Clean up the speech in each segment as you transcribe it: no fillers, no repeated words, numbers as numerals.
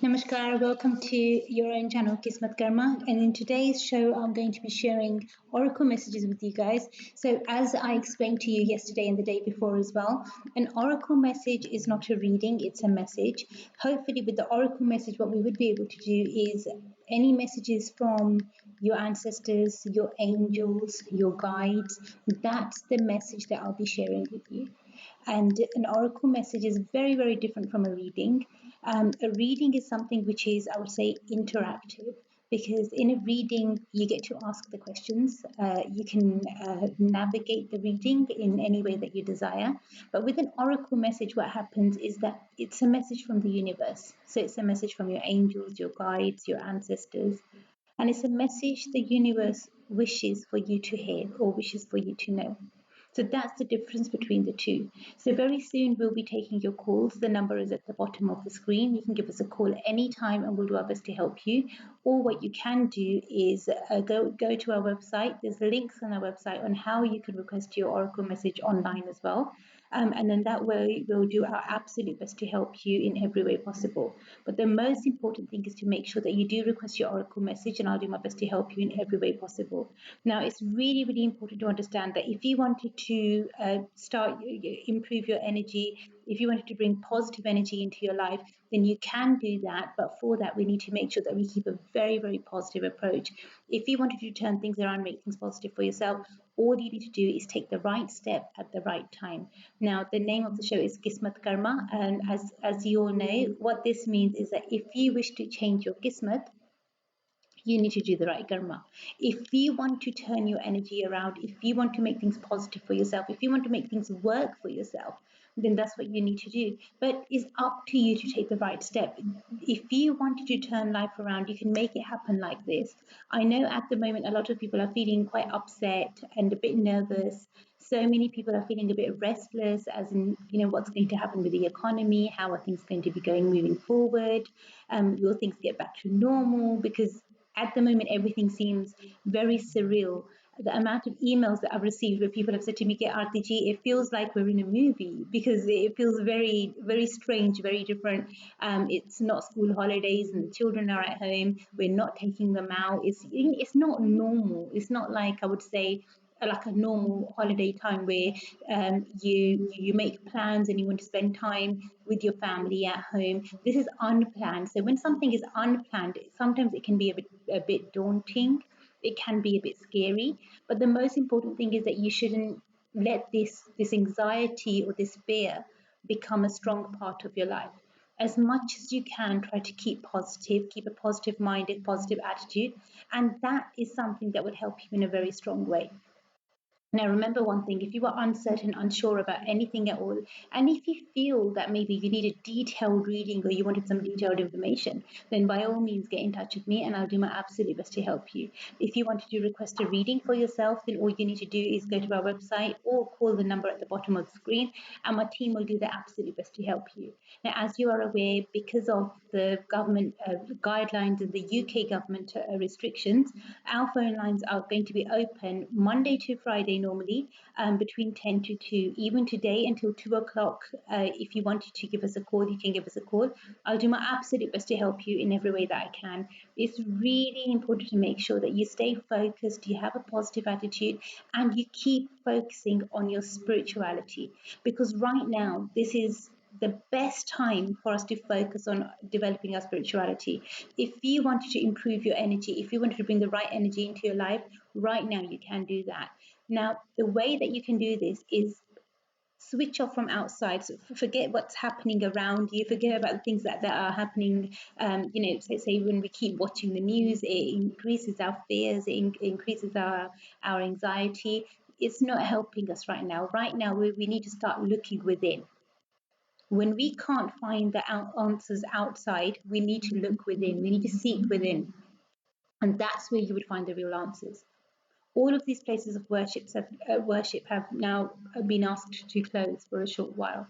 Namaskar, welcome to your own channel Kismatkarma. And in today's show, I'm going to be sharing oracle messages with you guys. So, as I explained to you yesterday and the day before as well, an oracle message is not a reading, it's a message. Hopefully, with the oracle message, what we would be able to do is any messages from your ancestors, your angels, your guides, that's the message that I'll be sharing with you. And an oracle message is very, very different from a reading. A reading is something which is, I would say, interactive because in a reading you get to ask the questions. You can navigate the reading in any way that you desire. But with an oracle message, what happens is that it's a message from the universe. So it's a message from your angels, your guides, your ancestors. And it's a message the universe wishes for you to hear or wishes for you to know. So that's the difference between the two. So very soon we'll be taking your calls. The number is at the bottom of the screen. You can give us a call anytime and we'll do our best to help you. Or what you can do is go to our website. There's links on our website on how you can request your oracle message online as well. And then that way we'll do our absolute best to help you in every way possible. But the most important thing is to make sure that you do request your oracle message and I'll do my best to help you in every way possible. Now, it's really, really important to understand that if you wanted to improve your energy, if you wanted to bring positive energy into your life, then you can do that. But for that, we need to make sure that we keep a very, very positive approach. If you wanted to turn things around, make things positive for yourself, all you need to do is take the right step at the right time. Now, the name of the show is Kismatkarma, and as you all know, what this means is that if you wish to change your Kismat, you need to do the right karma. If you want to turn your energy around, if you want to make things positive for yourself, if you want to make things work for yourself, then that's what you need to do. But it's up to you to take the right step. If you wanted to turn life around, you can make it happen like this. I know at the moment a lot of people are feeling quite upset and a bit nervous. So many people are feeling a bit restless, as in, what's going to happen with the economy? How are things going to be going moving forward? Will things get back to normal? Because at the moment, everything seems very surreal. The amount of emails that I've received where people have said to me, "Get Arti ji, it feels like we're in a movie because it feels very, very strange, very different. It's not school holidays and the children are at home. We're not taking them out. It's not normal. It's not like I would say like a normal holiday time where you make plans and you want to spend time with your family at home. This is unplanned. So when something is unplanned, sometimes it can be a bit daunting. It can be a bit scary. But the most important thing is that you shouldn't let this anxiety or this fear become a strong part of your life. As much as you can, try to keep positive, keep a positive mind, a positive attitude, and that is something that would help you in a very strong way. Now, remember one thing, if you are uncertain, unsure about anything at all, and if you feel that maybe you need a detailed reading or you wanted some detailed information, then by all means get in touch with me and I'll do my absolute best to help you. If you wanted to request a reading for yourself, then all you need to do is go to our website or call the number at the bottom of the screen and my team will do their absolute best to help you. Now, as you are aware, because of the government guidelines and the UK government restrictions, our phone lines are going to be open Monday to Friday normally between 10 to 2. Even today until 2 o'clock, if you wanted to give us a call, you can give us a call. I'll do my absolute best to help you in every way that I can. It's really important to make sure that you stay focused, you have a positive attitude, and you keep focusing on your spirituality. Because right now, this is the best time for us to focus on developing our spirituality. If you wanted to improve your energy, if you wanted to bring the right energy into your life, right now you can do that. Now, the way that you can do this is switch off from outside. So forget what's happening around you, forget about the things that are happening. Say when we keep watching the news, it increases our fears, it increases our anxiety. It's not helping us right now. Right now, we need to start looking within. When we can't find the answers outside, we need to look within. We need to seek within. And that's where you would find the real answers. All of these places of worship have now been asked to close for a short while.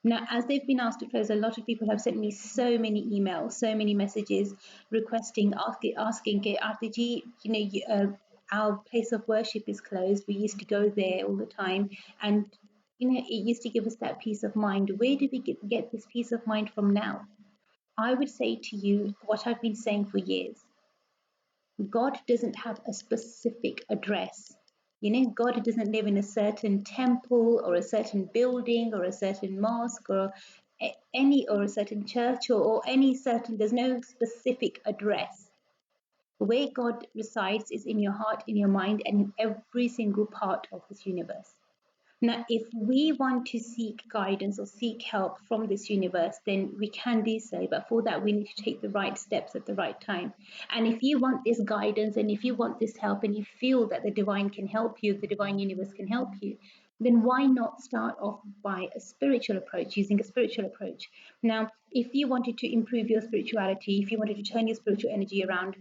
Now, as they've been asked to close, a lot of people have sent me so many emails, so many messages requesting, asking, "Arti our place of worship is closed. We used to go there all the time, and it used to give us that peace of mind. Where do we get this peace of mind from now?" I would say to you what I've been saying for years. God doesn't have a specific address. You know, God doesn't live in a certain temple or a certain building or a certain mosque or any or a certain church or any certain, there's no specific address. Where God resides is in your heart, in your mind, and in every single part of this universe. Now, if we want to seek guidance or seek help from this universe, then we can do so. But for that, we need to take the right steps at the right time. And if you want this guidance and if you want this help and you feel that the divine can help you, the divine universe can help you, then why not start off by a spiritual approach, using a spiritual approach? Now, if you wanted to improve your spirituality, if you wanted to turn your spiritual energy around,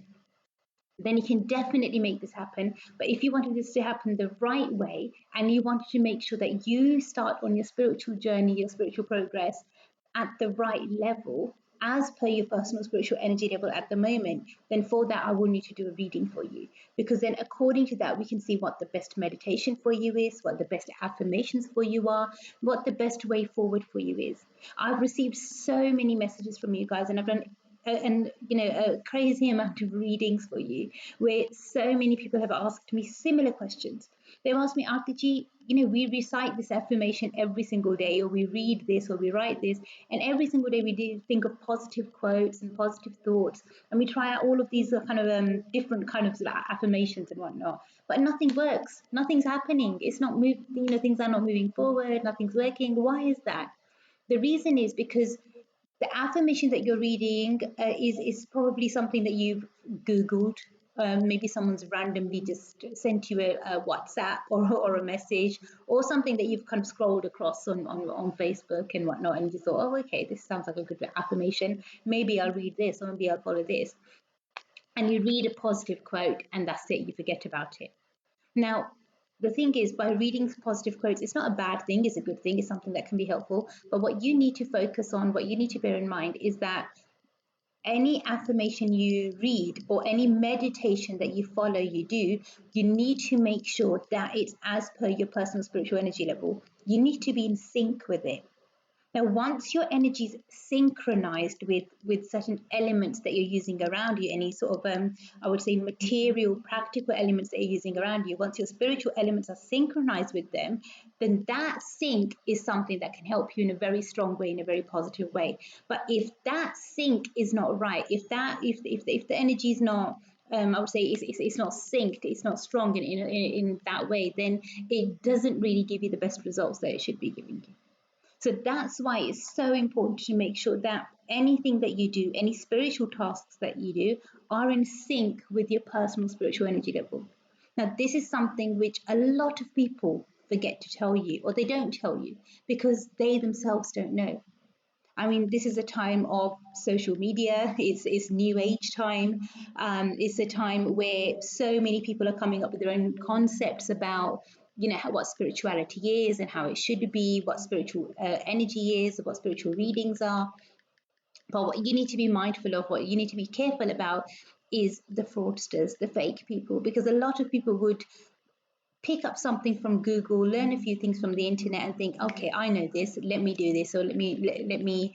then you can definitely make this happen. But if you wanted this to happen the right way and you wanted to make sure that you start on your spiritual journey, your spiritual progress at the right level, as per your personal spiritual energy level at the moment, then for that, I will need to do a reading for you. Because then, according to that, we can see what the best meditation for you is, what the best affirmations for you are, what the best way forward for you is. I've received so many messages from you guys, and I've done a crazy amount of readings for you where so many people have asked me similar questions. They've asked me, Arti, we recite this affirmation every single day, or we read this, or we write this, and every single day we do think of positive quotes and positive thoughts, and we try out all of these kind of different kind of affirmations and whatnot, but nothing works, nothing's happening, it's not moving, things are not moving forward, nothing's working. Why is that? The reason is because the affirmation that you're reading is probably something that you've Googled. Maybe someone's randomly just sent you a WhatsApp or a message or something that you've kind of scrolled across on Facebook and whatnot, and you thought, oh, okay, this sounds like a good affirmation. Maybe I'll read this or maybe I'll follow this. And you read a positive quote and that's it, you forget about it. Now, the thing is, by reading positive quotes, it's not a bad thing, it's a good thing, it's something that can be helpful. But what you need to focus on, what you need to bear in mind is that any affirmation you read or any meditation that you follow, you do, you need to make sure that it's as per your personal spiritual energy level. You need to be in sync with it. Now, once your energy is synchronized with certain elements that you're using around you, any sort of, I would say, material, practical elements that you're using around you, once your spiritual elements are synchronized with them, then that sync is something that can help you in a very strong way, in a very positive way. But if that sync is not right, if the energy is not I would say it's not synced, it's not strong in that way, then it doesn't really give you the best results that it should be giving you. So that's why it's so important to make sure that anything that you do, any spiritual tasks that you do, are in sync with your personal spiritual energy level. Now, this is something which a lot of people forget to tell you, or they don't tell you because they themselves don't know. I mean, this is a time of social media. It's new age time. It's a time where so many people are coming up with their own concepts about, what spirituality is and how it should be, what spiritual energy is, what spiritual readings are. But what you need to be mindful of, what you need to be careful about, is the fraudsters, the fake people, because a lot of people would pick up something from Google, learn a few things from the internet, and think, okay, I know this. Let me do this, or let me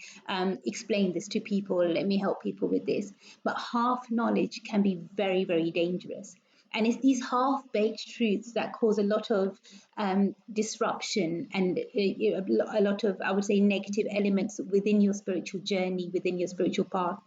explain this to people. Let me help people with this. But half knowledge can be very, very dangerous. And it's these half-baked truths that cause a lot of disruption and a lot of, I would say, negative elements within your spiritual journey, within your spiritual path.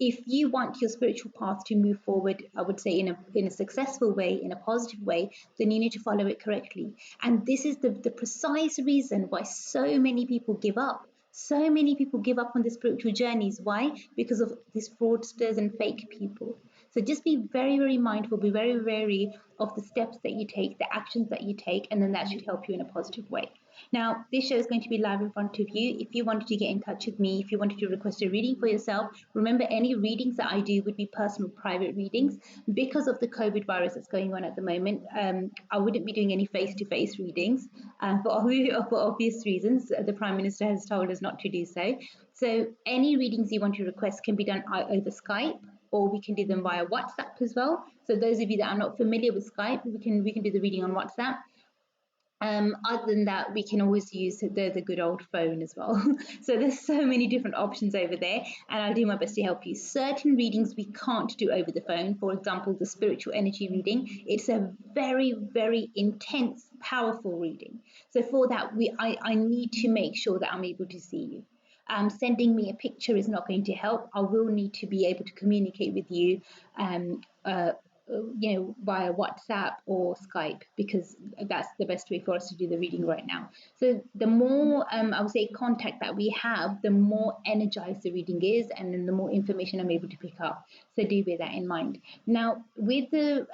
If you want your spiritual path to move forward, I would say in a successful way, in a positive way, then you need to follow it correctly. And this is the precise reason why so many people give up. So many people give up on the spiritual journeys. Why? Because of these fraudsters and fake people. So just be very, very mindful, be very wary of the steps that you take, the actions that you take, and then that should help you in a positive way. Now, this show is going to be live in front of you. If you wanted to get in touch with me, if you wanted to request a reading for yourself, remember any readings that I do would be personal, private readings. Because of the COVID virus that's going on at the moment, I wouldn't be doing any face-to-face readings for obvious reasons. The Prime Minister has told us not to do so. So any readings you want to request can be done over Skype, or we can do them via WhatsApp as well. So those of you that are not familiar with Skype, we can do the reading on WhatsApp. Other than that, we can always use the good old phone as well. So there's so many different options over there, and I'll do my best to help you. Certain readings we can't do over the phone. For example, the spiritual energy reading. It's a very, very intense, powerful reading. So for that, I need to make sure that I'm able to see you. Sending me a picture is not going to help. I will need to be able to communicate with you um, uh, via WhatsApp or Skype, because that's the best way for us to do the reading right now. So the more I would say contact that we have, the more energized the reading is, and then the more information I'm able to pick up. So do bear that in mind. Now, with the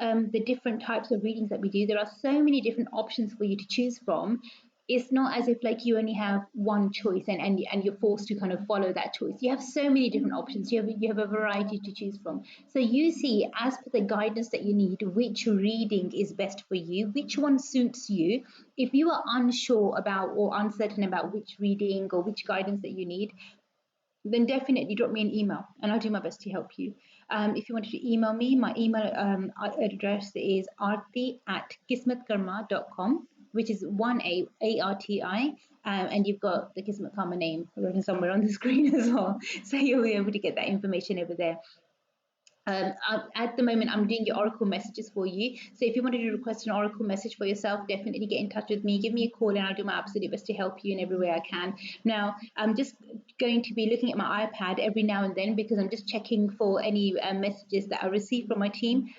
different types of readings that we do, there are so many different options for you to choose from. It's not as if like you only have one choice, and you're forced to kind of follow that choice. You have so many different options. You have a variety to choose from. So you see, as per the guidance that you need, which reading is best for you, which one suits you. If you are unsure about or uncertain about which reading or which guidance that you need, then definitely drop me an email and I'll do my best to help you. If you wanted to email me, my email address is arti@kismatkarma.com, which is 1A, ARTI. And you've got the Kismatkarma name written somewhere on the screen as well. So you'll be able to get that information over there. At the moment, I'm doing your Oracle messages for you. So if you wanted to request an Oracle message for yourself, definitely get in touch with me. Give me a call and I'll do my absolute best to help you in every way I can. Now, I'm just going to be looking at my iPad every now and then because I'm just checking for any messages that I receive from my team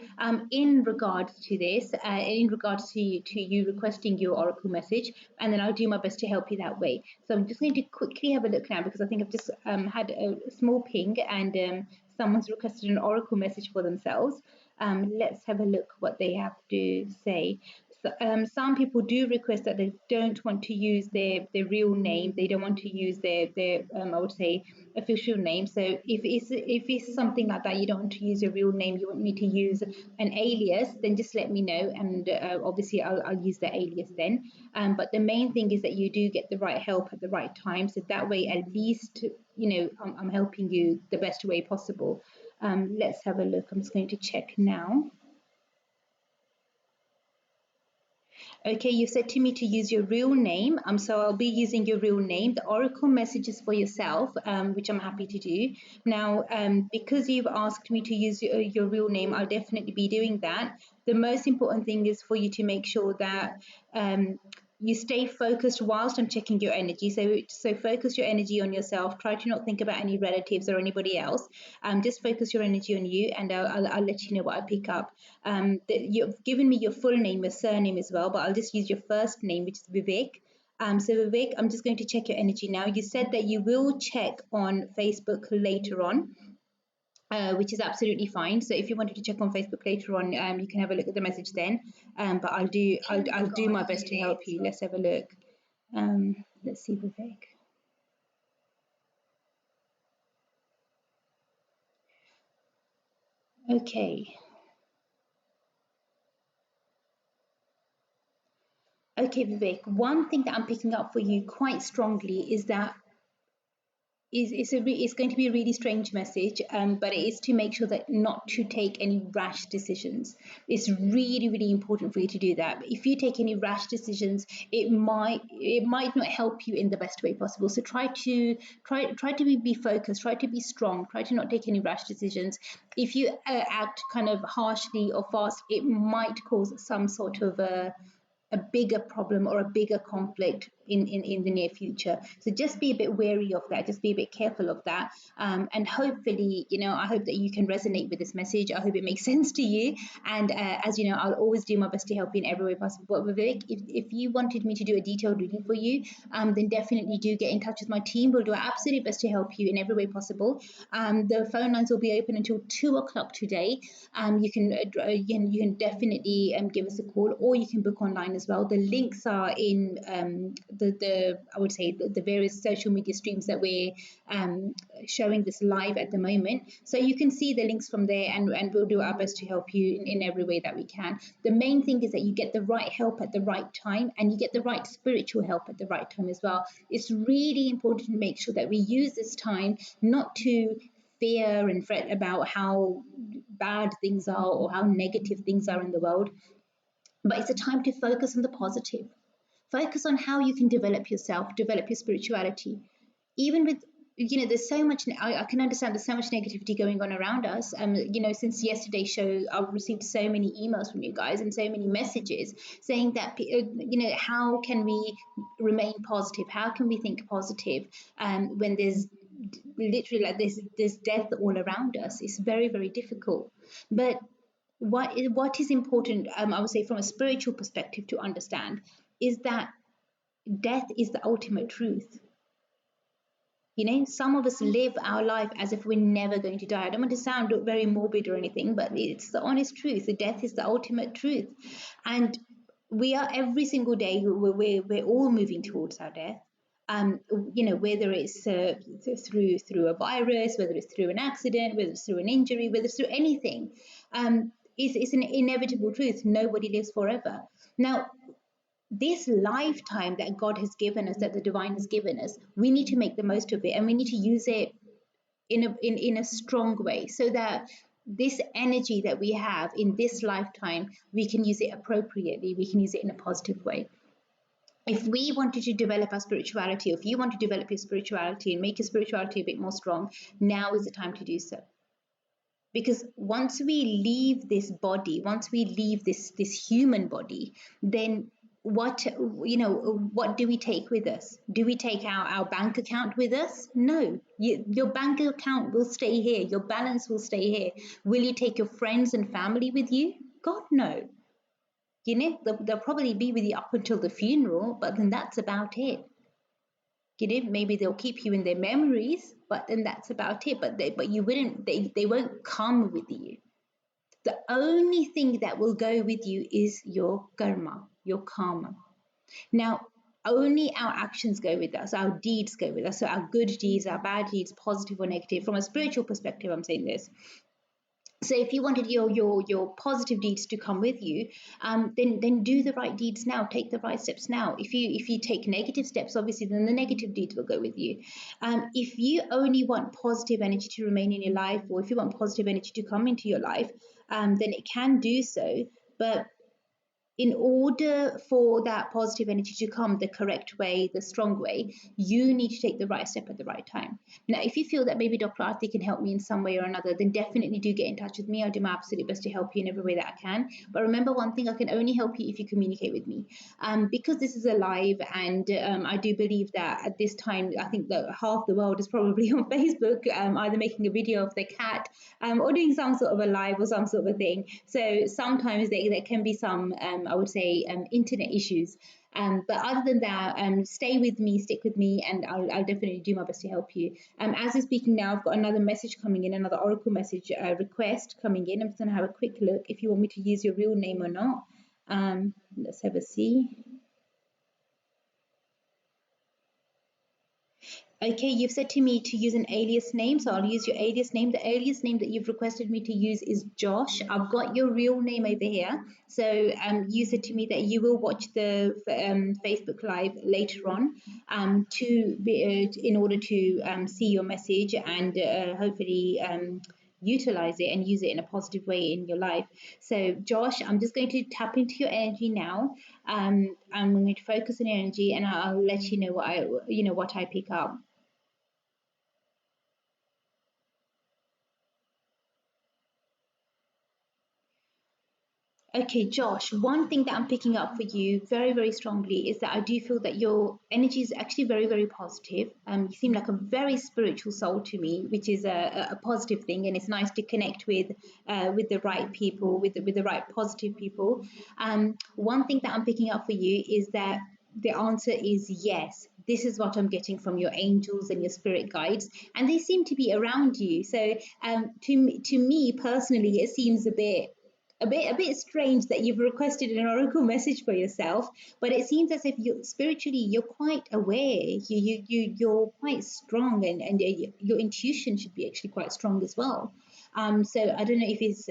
in regards to this, in regards to you requesting your Oracle message, and then I'll do my best to help you that way. So I'm just going to quickly have a look now because I think I've just had a small ping and someone's requested an oracle message for themselves. Let's have a look what they have to say. So, some people do request that they don't want to use their real name. They don't want to use their I would say official name. So if it's something like that, you don't want to use your real name, you want me to use an alias, then just let me know, and obviously I'll use the alias then. But the main thing is that you do get the right help at the right time. So that way, at least I'm helping you the best way possible. Let's have a look. I'm just going to check now. Okay, you said to me to use your real name. So I'll be using your real name. The Oracle messages for yourself, which I'm happy to do. Now, because you've asked me to use your real name, I'll definitely be doing that. The most important thing is for you to make sure that you stay focused whilst I'm checking your energy. So focus your energy on yourself. Try to not think about any relatives or anybody else. Just focus your energy on you, and I'll let you know what I pick up. You've given me your full name, your surname as well, but I'll just use your first name, which is Vivek. So Vivek, I'm just going to check your energy now. You said that you will check on Facebook later on. Which is absolutely fine. So if you wanted to check on Facebook later on, you can have a look at the message then. But I'll do my best to help you. Let's have a look. Let's see, Vivek. Okay. Okay, Vivek. One thing that I'm picking up for you quite strongly is that it's going to be a really strange message, but it is to make sure that not to take any rash decisions. It's really, really important for you to do that. If you take any rash decisions, it might not help you in the best way possible. So try to be focused, try to be strong, try to not take any rash decisions. If you act kind of harshly or fast, it might cause some sort of a bigger problem or a bigger conflict in the near future. So just be a bit wary of that. Just be a bit careful of that. And hopefully, I hope that you can resonate with this message. I hope it makes sense to you. And as you know, I'll always do my best to help you in every way possible. But Vivek, if you wanted me to do a detailed reading for you, then definitely do get in touch with my team. We'll do our absolute best to help you in every way possible. The phone lines will be open until 2 o'clock today. You can definitely give us a call, or you can book online as well. The links are in the I would say the various social media streams that we're showing this live at the moment. So you can see the links from there, and we'll do our best to help you in every way that we can. The main thing is that you get the right help at the right time, and you get the right spiritual help at the right time as well. It's really important to make sure that we use this time not to fear and fret about how bad things are or how negative things are in the world, but it's a time to focus on the positive. Focus on how you can develop yourself, develop your spirituality. Even with, there's so much, I can understand there's so much negativity going on around us. Since yesterday's show, I've received so many emails from you guys and so many messages saying that, how can we remain positive? How can we think positive when there's literally like there's death all around us? It's very, very difficult. But what is important, I would say, from a spiritual perspective to understand is that death is the ultimate truth. Some of us live our life as if we're never going to die. I don't want to sound very morbid or anything, but it's the honest truth. The death is the ultimate truth. And we are every single day, we're all moving towards our death. Whether it's through a virus, whether it's through an accident, whether it's through an injury, whether it's through anything, it's an inevitable truth. Nobody lives forever. Now, this lifetime that God has given us, that the divine has given us, we need to make the most of it, and we need to use it in a strong way, so that this energy that we have in this lifetime, we can use it appropriately, we can use it in a positive way. If we wanted to develop our spirituality, or if you want to develop your spirituality and make your spirituality a bit more strong, now is the time to do so. Because once we leave this body, once we leave this human body, then what do we take with us? Do we take our bank account with us? No. Your bank account will stay here. Your balance will stay here. Will you take your friends and family with you? God, no. They'll probably be with you up until the funeral, but then that's about it. Maybe they'll keep you in their memories, but then that's about it. But you wouldn't. They won't come with you. The only thing that will go with you is your karma, your karma. Now, only our actions go with us, our deeds go with us. So our good deeds, our bad deeds, positive or negative. From a spiritual perspective, I'm saying this. So if you wanted your positive deeds to come with you, then do the right deeds now. Take the right steps now. If you take negative steps, obviously, then the negative deeds will go with you. If you only want positive energy to remain in your life, or if you want positive energy to come into your life, then it can do so. But in order for that positive energy to come the correct way, the strong way, you need to take the right step at the right time. Now, if you feel that maybe Dr. Arti can help me in some way or another, then definitely do get in touch with me. I'll do my absolute best to help you in every way that I can. But remember one thing, I can only help you if you communicate with me. Because this is a live, and I do believe that at this time, I think that half the world is probably on Facebook, either making a video of their cat or doing some sort of a live or some sort of a thing. So sometimes there can be some I would say internet issues. But other than that, stay with me, stick with me, and I'll definitely do my best to help you. As we're speaking now, I've got another message coming in, another Oracle message request coming in. I'm just going to have a quick look if you want me to use your real name or not. Let's have a see. Okay, you've said to me to use an alias name, so I'll use your alias name. The alias name that you've requested me to use is Josh. I've got your real name over here. So you said to me that you will watch the Facebook Live later on in order to see your message and hopefully utilize it and use it in a positive way in your life. So Josh, I'm just going to tap into your energy now. I'm going to focus on your energy, and I'll let you know what I pick up. Okay, Josh, one thing that I'm picking up for you very, very strongly is that I do feel that your energy is actually very, very positive. You seem like a very spiritual soul to me, which is a positive thing, and it's nice to connect with the right people, with the right positive people. One thing that I'm picking up for you is that the answer is yes. This is what I'm getting from your angels and your spirit guides, and they seem to be around you. So, to me personally, it seems a bit strange that you've requested an oracle message for yourself, but it seems as if you spiritually you're quite aware. You're quite strong, and your intuition should be actually quite strong as well. So I don't know if it's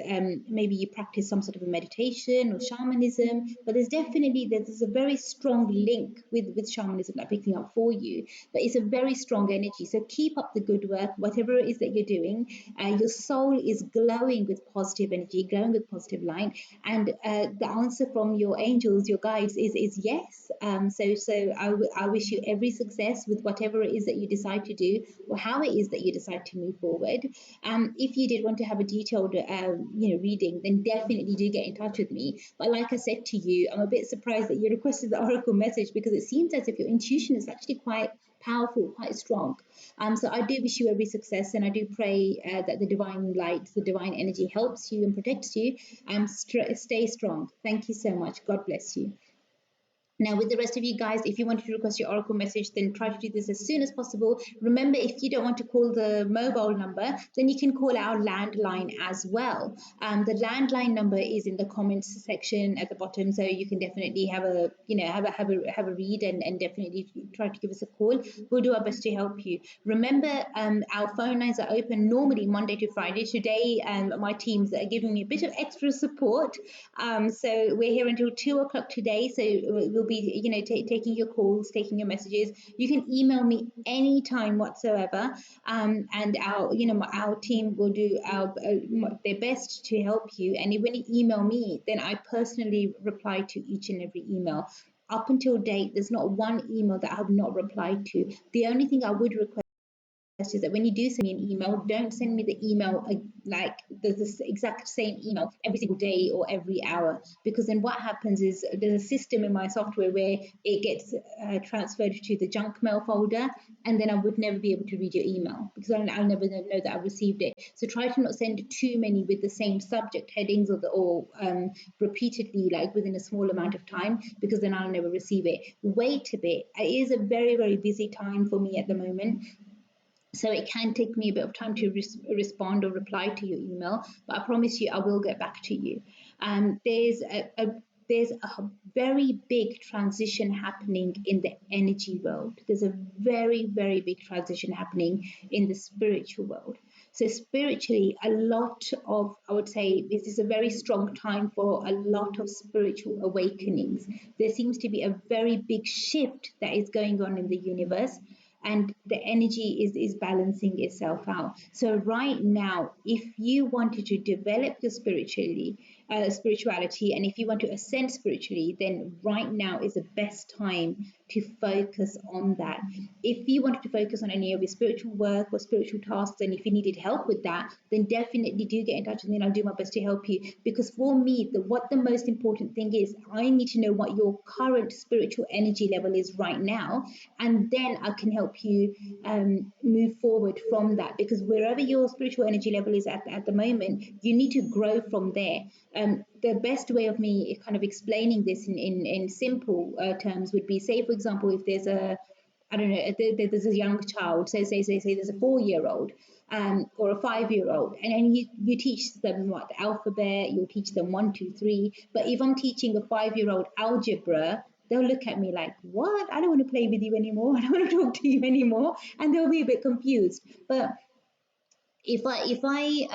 maybe you practice some sort of a meditation or shamanism, but there's a very strong link with shamanism that I'm picking up for you. But it's a very strong energy. So keep up the good work, whatever it is that you're doing. Your soul is glowing with positive energy, glowing with positive positive light. And the answer from your angels, your guides, is yes. I wish you every success with whatever it is that you decide to do, or how it is that you decide to move forward. If you did want to have a detailed reading, then definitely do get in touch with me. But like I said to you, I'm a bit surprised that you requested the oracle message, because it seems as if your intuition is actually quite powerful, quite strong. So I do wish you every success, and I do pray that the divine light, the divine energy helps you and protects you. Stay strong. Thank you so much. God bless you. Now, with the rest of you guys, if you wanted to request your oracle message, then try to do this as soon as possible. Remember, if you don't want to call the mobile number, then you can call our landline as well. The landline number is in the comments section at the bottom, so you can definitely have a have a read, and definitely try to give us a call. We'll do our best to help you. Remember, our phone lines are open normally Monday to Friday. Today, my teams are giving me a bit of extra support, so we're here until 2 o'clock today. So we'll be, taking your calls, taking your messages. You can email me anytime whatsoever, and our team will do their best to help you. And when you email me, then I personally reply to each and every email. Up until date, there's not one email that I have not replied to. The only thing I would request is that when you do send me an email, don't send me the email like the exact same email every single day or every hour, because then what happens is there's a system in my software where it gets transferred to the junk mail folder, and then I would never be able to read your email, because I'll never know that I received it. So try to not send too many with the same subject headings or repeatedly, like within a small amount of time, because then I'll never receive it. Wait a bit. It is a very, very busy time for me at the moment, so it can take me a bit of time to respond or reply to your email, but I promise you I will get back to you. There's a very big transition happening in the energy world. There's a very, very big transition happening in the spiritual world. So spiritually, a lot of, I would say, this is a very strong time for a lot of spiritual awakenings. There seems to be a very big shift that is going on in the universe, and the energy is balancing itself out. So right now, if you wanted to develop your spirituality, and if you want to ascend spiritually, then right now is the best time to focus on that. If you wanted to focus on any of your spiritual work or spiritual tasks, and if you needed help with that, then definitely do get in touch with me, and I'll do my best to help you. Because for me, what the most important thing is, I need to know what your current spiritual energy level is right now, and then I can help you move forward from that. Because wherever your spiritual energy level is at the moment, you need to grow from there. The best way of me kind of explaining this in simple terms would be, say, for example, if there's I don't know, there's a young child, say there's a 4-year-old or a 5-year-old, and then you teach them what, the alphabet, you'll teach them 1, 2, 3. But if I'm teaching a 5-year-old algebra, they'll look at me like, what? I don't want to play with you anymore. I don't want to talk to you anymore. And they'll be a bit confused. But if I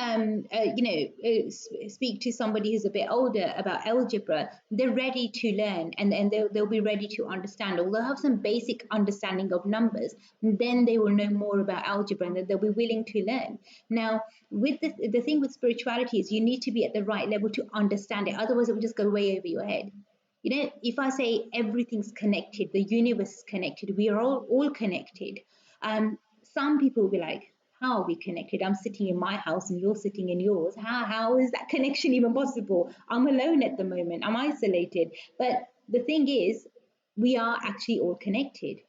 speak to somebody who's a bit older about algebra, they're ready to learn, and they'll be ready to understand, or they'll have some basic understanding of numbers. Then they will know more about algebra, and then they'll be willing to learn. Now, with the thing with spirituality is you need to be at the right level to understand it. Otherwise, it will just go way over your head. If I say everything's connected, the universe is connected, we are all connected. Some people will be like, how are we connected? I'm sitting in my house and you're sitting in yours. How is that connection even possible? I'm alone at the moment. I'm isolated. But the thing is, we are actually all connected.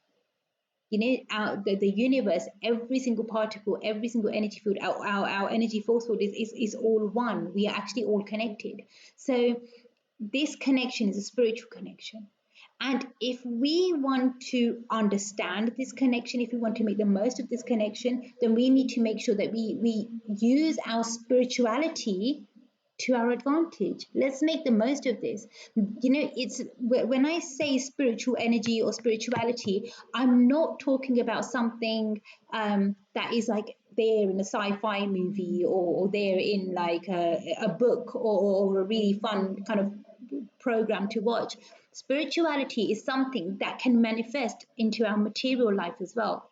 The universe, every single particle, every single energy field, our energy force field is all one. We are actually all connected. So this connection is a spiritual connection. And if we want to understand this connection, if we want to make the most of this connection, then we need to make sure that we use our spirituality to our advantage. Let's make the most of this. It's when I say spiritual energy or spirituality, I'm not talking about something that is like there in a sci-fi movie, or there in like a book, or a really fun kind of program to watch. Spirituality is something that can manifest into our material life as well,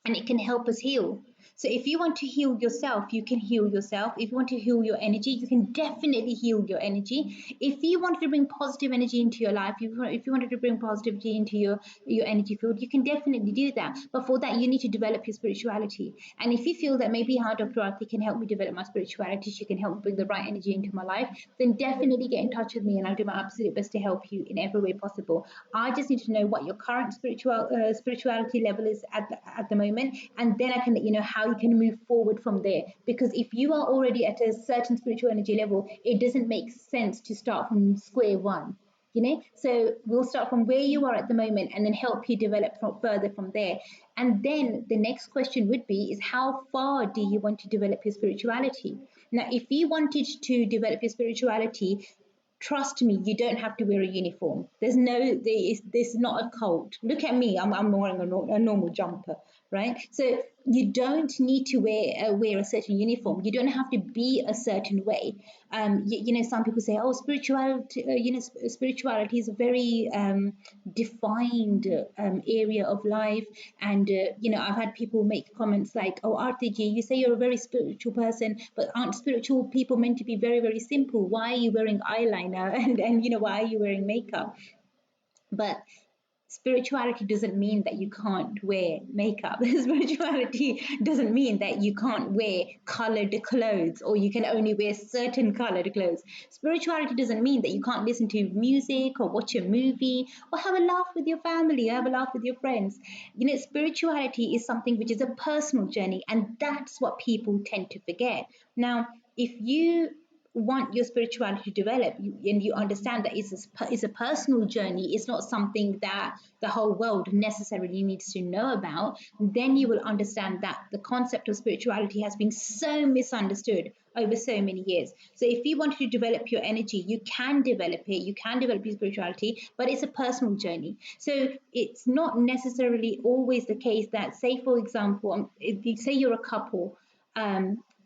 and it can help us heal. So if you want to heal yourself, you can heal yourself. If you want to heal your energy, you can definitely heal your energy. If you wanted to bring positive energy into your life, if you wanted to bring positivity into your energy field, you can definitely do that. But for that, you need to develop your spirituality. And if you feel that maybe how Dr. Arti can help me develop my spirituality, she can help me bring the right energy into my life, then definitely get in touch with me and I'll do my absolute best to help you in every way possible. I just need to know what your current spirituality level is at the moment, and then I can let you know how you can move forward from there. Because if you are already at a certain spiritual energy level, it doesn't make sense to start from square one. So we'll start from where you are at the moment and then help you develop further from there. And then the next question would be is how far do you want to develop your spirituality? Now if you wanted to develop your spirituality, trust me, you don't have to wear a uniform. This is not a cult. Look at me, I'm wearing a normal jumper, right? So you don't need to wear a certain uniform. You don't have to be a certain way. Some people say, oh, spirituality, spirituality is a very defined area of life. And I've had people make comments like, oh, Arti, you say you're a very spiritual person, but aren't spiritual people meant to be very, very simple? Why are you wearing eyeliner and why are you wearing makeup? But spirituality doesn't mean that you can't wear makeup. Spirituality doesn't mean that you can't wear colored clothes or you can only wear certain colored clothes. Spirituality doesn't mean that you can't listen to music or watch a movie or have a laugh with your family or have a laugh with your friends. Spirituality is something which is a personal journey, and that's what people tend to forget. Now, if you want your spirituality to develop and you understand that it's a personal journey, it's not something that the whole world necessarily needs to know about, then you will understand that the concept of spirituality has been so misunderstood over so many years. So if you want to develop your energy, you can develop it, you can develop your spirituality, but it's a personal journey. So it's not necessarily always the case that, say for example, if you say you're a couple,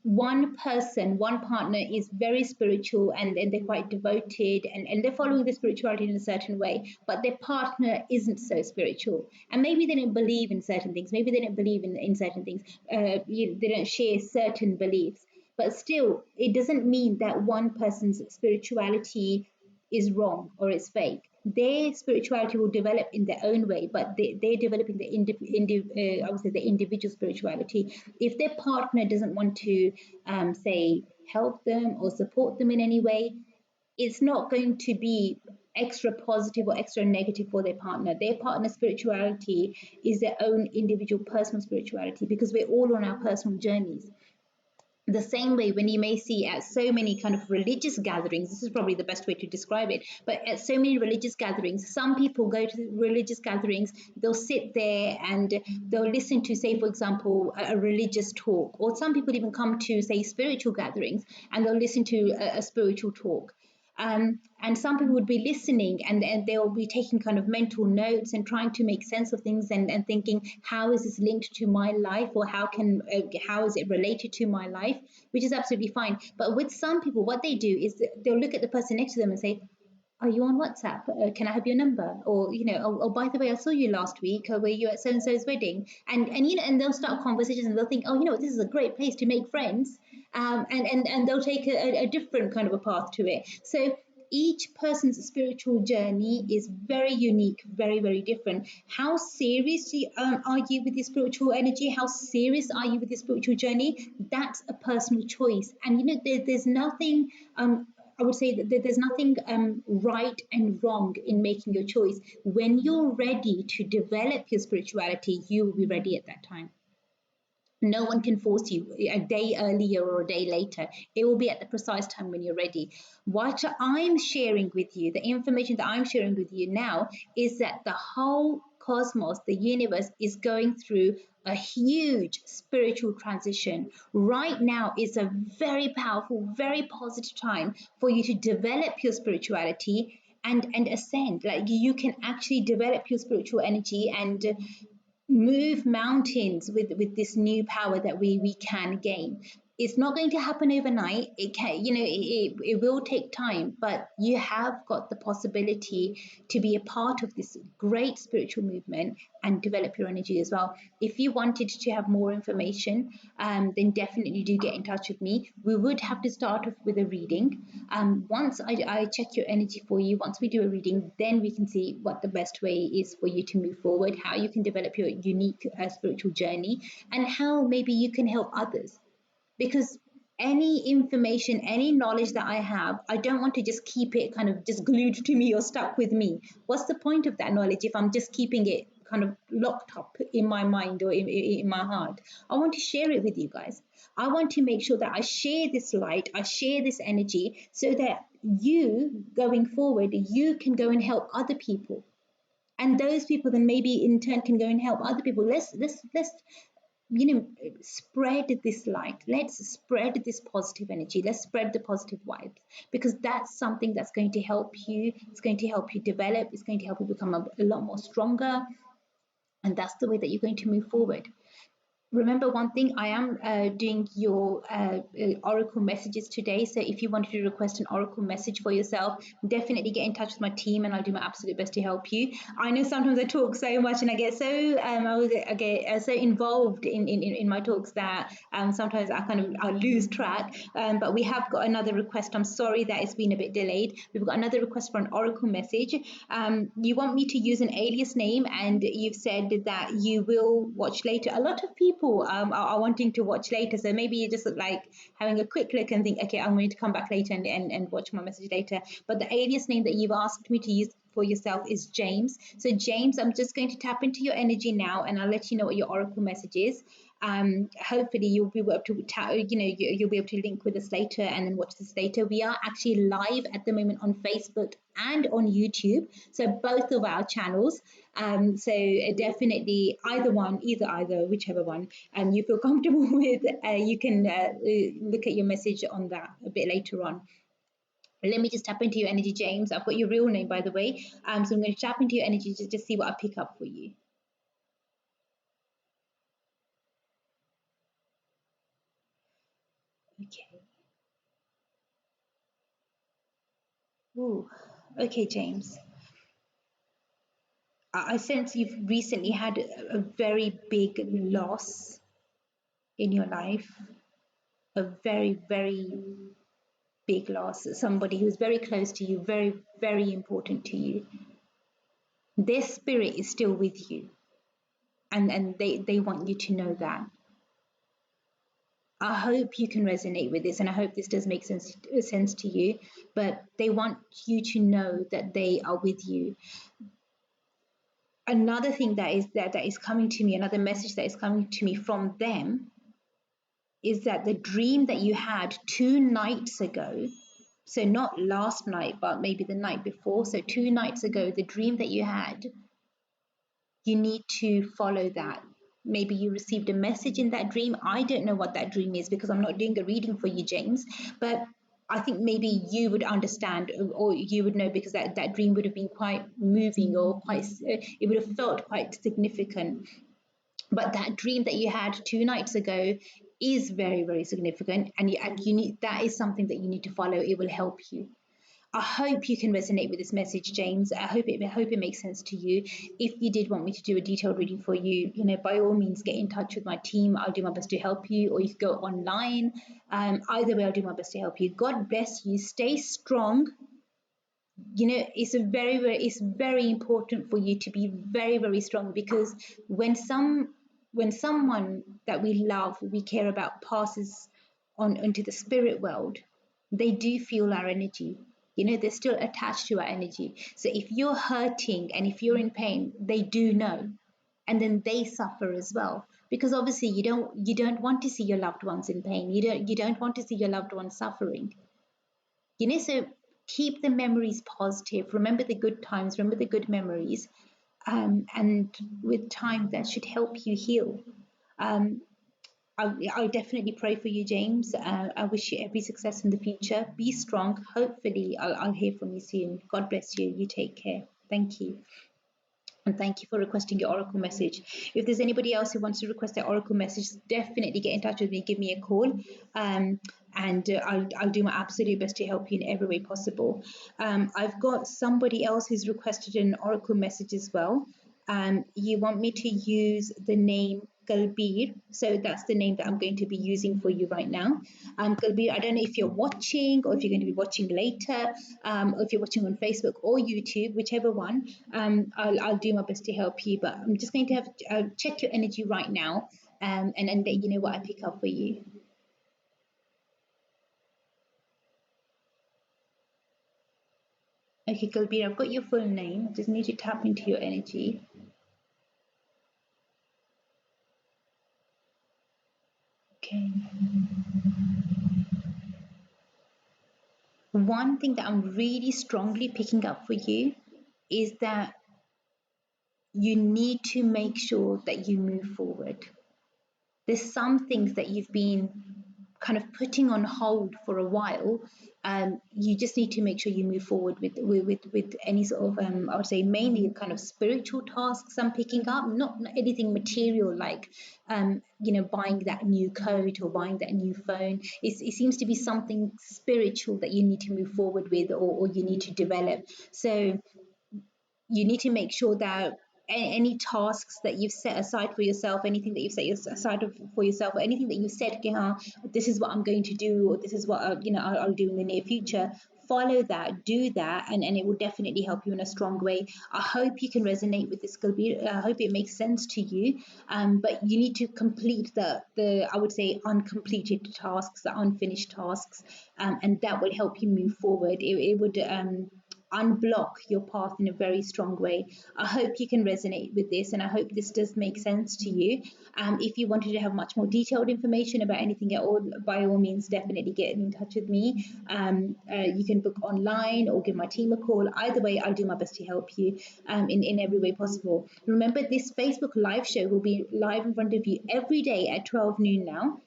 one person, one partner is very spiritual and they're quite devoted and they're following the spirituality in a certain way, but their partner isn't so spiritual. And maybe they don't believe in certain things, maybe they don't believe in certain things, they don't share certain beliefs. But still, it doesn't mean that one person's spirituality is wrong or is fake. Their spirituality will develop in their own way, but they're developing I would say the individual spirituality. If their partner doesn't want to, say, help them or support them in any way, it's not going to be extra positive or extra negative for their partner. Their partner's spirituality is their own individual personal spirituality because we're all on our personal journeys. The same way when you may see at so many kind of religious gatherings, this is probably the best way to describe it, but at so many religious gatherings, some people go to religious gatherings, they'll sit there and they'll listen to, say for example, a religious talk, or some people even come to, say, spiritual gatherings and they'll listen to a spiritual talk. And some people would be listening and they'll be taking kind of mental notes and trying to make sense of things and thinking, how is this linked to my life, or how is it related to my life, which is absolutely fine. But with some people, what they do is they'll look at the person next to them and say, are you on WhatsApp? Can I have your number? Or, oh, by the way, I saw you last week. Were you at so and so's wedding? And they'll start conversations and they'll think, oh, this is a great place to make friends. And they'll take a different kind of a path to it. So each person's spiritual journey is very unique, very, very different. How serious are you with your spiritual energy? How serious are you with your spiritual journey? That's a personal choice. And, there's nothing. I would say that there's nothing right and wrong in making your choice. When you're ready to develop your spirituality, you will be ready at that time. No one can force you a day earlier or a day later. It will be at the precise time when you're ready. What I'm sharing with you, the information that I'm sharing with you now, is that the whole cosmos, the universe, is going through a huge spiritual transition. Right now is a very powerful, very positive time for you to develop your spirituality and ascend. Like you can actually develop your spiritual energy and move mountains with this new power that we can gain. It's not going to happen overnight. It can, it will take time, but you have got the possibility to be a part of this great spiritual movement and develop your energy as well. If you wanted to have more information, then definitely do get in touch with me. We would have to start off with a reading. Once I check your energy for you, once we do a reading, then we can see what the best way is for you to move forward, how you can develop your unique spiritual journey, and how maybe you can help others. Because any information, any knowledge that I have, I don't want to just keep it kind of just glued to me or stuck with me. What's the point of that knowledge if I'm just keeping it kind of locked up in my mind or in my heart? I want to share it with you guys. I want to make sure that I share this light, I share this energy so that you going forward, you can go and help other people. And those people then maybe in turn can go and help other people. Let's spread this light. Let's spread this positive energy. Let's spread the positive vibes, because that's something that's going to help you. It's going to help you develop. It's going to help you become a lot more stronger, and that's the way that you're going to move forward. Remember one thing, I am doing your oracle messages today. So if you wanted to request an oracle message for yourself, definitely get in touch with my team and I'll do my absolute best to help you. I know sometimes I talk so much and I get so I get so involved in my talks that sometimes I lose track. But we have got another request. I'm sorry that it's been a bit delayed. We've got another request for an oracle message. You want me to use an alias name, and you've said that you will watch later. A lot of people are wanting to watch later, so maybe you're just like having a quick look and think, okay, I'm going to come back later and watch my message later. But the alias name that you've asked me to use for yourself is James. So James, I'm just going to tap into your energy now, and I'll let you know what your oracle message is. Hopefully you'll be able to you'll be able to link with us later and then watch this later. We are actually live at the moment on Facebook and on YouTube, so both of our channels. So definitely either whichever one you feel comfortable with, you can look at your message on that a bit later on. Let me just tap into your energy, James. I've got your real name, by the way. So I'm going to tap into your energy just see what I pick up for you. Okay. Ooh. Okay, James. I sense you've recently had a very big loss in your life, a very, very big loss. Somebody who's very close to you, very, very important to you. Their spirit is still with you, and they want you to know that. I hope you can resonate with this, and I hope this does make sense to you. But they want you to know that they are with you. Another thing that is coming to me, another message that is coming to me from them, is that the dream that you had 2 nights ago, so not last night, but maybe the night before, so 2 nights ago, the dream that you had, you need to follow that. Maybe you received a message in that dream. I don't know what that dream is because I'm not doing a reading for you, James, but I think maybe you would understand, or you would know, because that dream would have been quite moving, or quite, it would have felt quite significant. But that dream that you had 2 nights ago is very, very significant, and you need, that is something that you need to follow. It will help you. I hope you can resonate with this message, James. I hope it makes sense to you. If you did want me to do a detailed reading for you, by all means get in touch with my team. I'll do my best to help you, or you can go online. Either way, I'll do my best to help you. God bless you. Stay strong. It's very important for you to be very, very strong, because when someone that we love, we care about, passes on into the spirit world, they do feel our energy. They're still attached to our energy. So if you're hurting and if you're in pain, they do know, and then they suffer as well, because obviously you don't want to see your loved ones in pain. You don't want to see your loved ones suffering. So keep the memories positive. Remember the good times, remember the good memories. And with time, that should help you heal. Um, I'll definitely pray for you, James. I wish you every success in the future. Be strong. Hopefully, I'll hear from you soon. God bless you. You take care. Thank you. And thank you for requesting your oracle message. If there's anybody else who wants to request their oracle message, definitely get in touch with me, give me a call, and I'll do my absolute best to help you in every way possible. I've got somebody else who's requested an oracle message as well. You want me to use the name Galbir, so that's the name that I'm going to be using for you right now. Galbir, I don't know if you're watching or if you're going to be watching later, or if you're watching on Facebook or YouTube, whichever one. I'll do my best to help you, but I'm just going to have check your energy right now, and let you know what I pick up for you. Okay, Galbir, I've got your full name. I just need to tap into your energy. Okay. One thing that I'm really strongly picking up for you is that you need to make sure that you move forward. There's some things that you've been kind of putting on hold for a while. You just need to make sure you move forward with any sort of I would say mainly kind of spiritual tasks I'm picking up, not anything material like buying that new coat or buying that new phone. It seems to be something spiritual that you need to move forward with, or you need to develop. So you need to make sure that any tasks that you've set aside for yourself, anything that you've aside for yourself, or anything that you've said, this is what I'm going to do, or this is what I'll do in the near future. Follow that, do that, and it will definitely help you in a strong way. I hope you can resonate with this, Gulbir. I hope it makes sense to you. But you need to complete the I would say uncompleted tasks, the unfinished tasks, and that will help you move forward. It would unblock your path in a very strong way. I hope you can resonate with this, and I hope this does make sense to you. If you wanted to have much more detailed information about anything at all, by all means, definitely get in touch with me. You can book online or give my team a call. Either way, I'll do my best to help you in every way possible. Remember, this Facebook live show will be live in front of you every day at 12 noon now.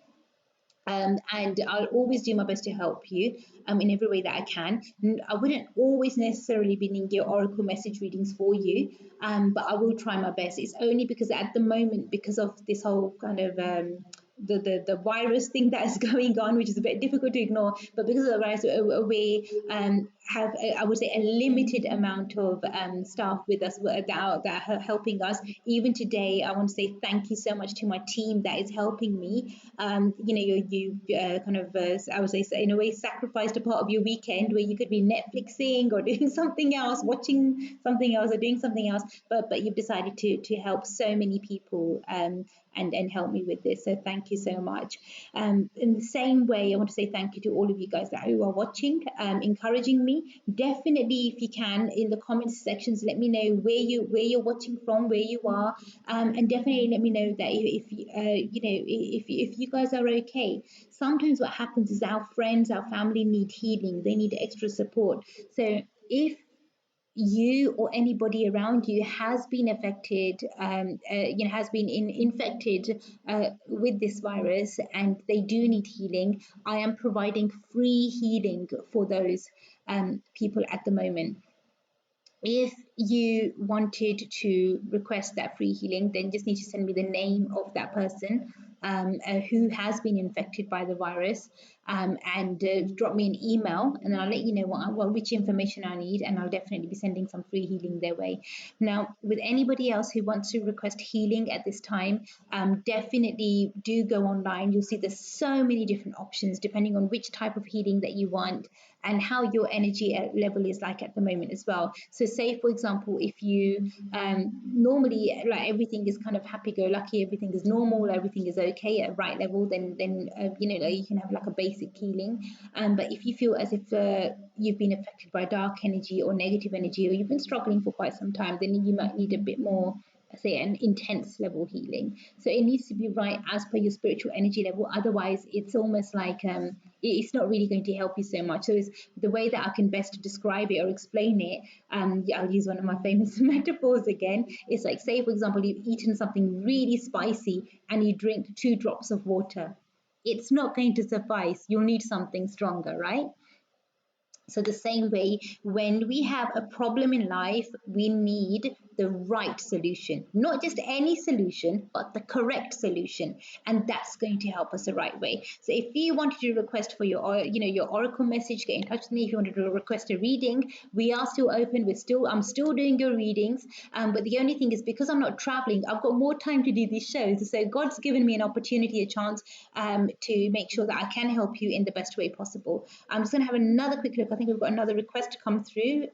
And I'll always do my best to help you in every way that I can. I wouldn't always necessarily be needing your oracle message readings for you, but I will try my best. It's only because at the moment, because of this whole kind of the virus thing that is going on, which is a bit difficult to ignore, but because of the virus, we have, I would say, a limited amount of staff with us that are helping us. Even today, I want to say thank you so much to my team that is helping me. You kind of, I would say, in a way, sacrificed a part of your weekend where you could be Netflixing or doing something else, watching something else, or doing something else, but you've decided to help so many people. And help me with this. So thank you so much. In the same way, I want to say thank you to all of you guys who are watching, encouraging me. Definitely, if you can, in the comments sections, let me know where you're watching from, where you are, and definitely let me know that if you guys are okay. Sometimes what happens is our friends, our family need healing. They need extra support. So if you or anybody around you has been affected, has been infected with this virus, and they do need healing, I am providing free healing for those people at the moment. If you wanted to request that free healing, then just need to send me the name of that person who has been infected by the virus, and drop me an email, and then I'll let you know which information I need, and I'll definitely be sending some free healing their way. Now, with anybody else who wants to request healing at this time, definitely do go online. You'll see there's so many different options depending on which type of healing that you want and how your energy level is like at the moment as well. So say, for example, if you normally, like, everything is kind of happy-go-lucky, everything is normal, everything is okay at right level, then like, you can have like a basic healing. But if you feel as if you've been affected by dark energy or negative energy, or you've been struggling for quite some time, then you might need a bit more, say, an intense level healing. So it needs to be right as per your spiritual energy level. Otherwise, it's almost like it's not really going to help you so much. So it's the way that I can best describe it or explain it. I'll use one of my famous metaphors again. It's like, say, for example, you've eaten something really spicy and you drink 2 drops of water. It's not going to suffice. You'll need something stronger, right? So the same way, when we have a problem in life, we need the right solution, not just any solution, but the correct solution. And that's going to help us the right way. So if you wanted to request for your, your oracle message, get in touch with me. If you wanted to request a reading, we are still open. I'm still doing your readings. But the only thing is, because I'm not traveling, I've got more time to do these shows. So God's given me an opportunity, a chance to make sure that I can help you in the best way possible. I'm just going to have another quick look. I think we've got another request to come through.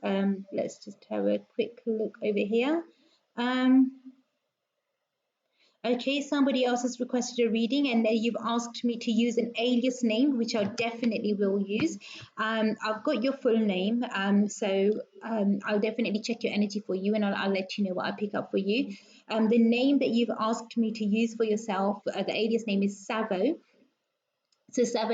Let's just have a quick look over here. Um, Okay, somebody else has requested a reading, and you've asked me to use an alias name, which I definitely will use. I've got your full name, I'll definitely check your energy for you, and I'll let you know what I pick up for you. The name that you've asked me to use for yourself, the alias name is Savo. So Savo,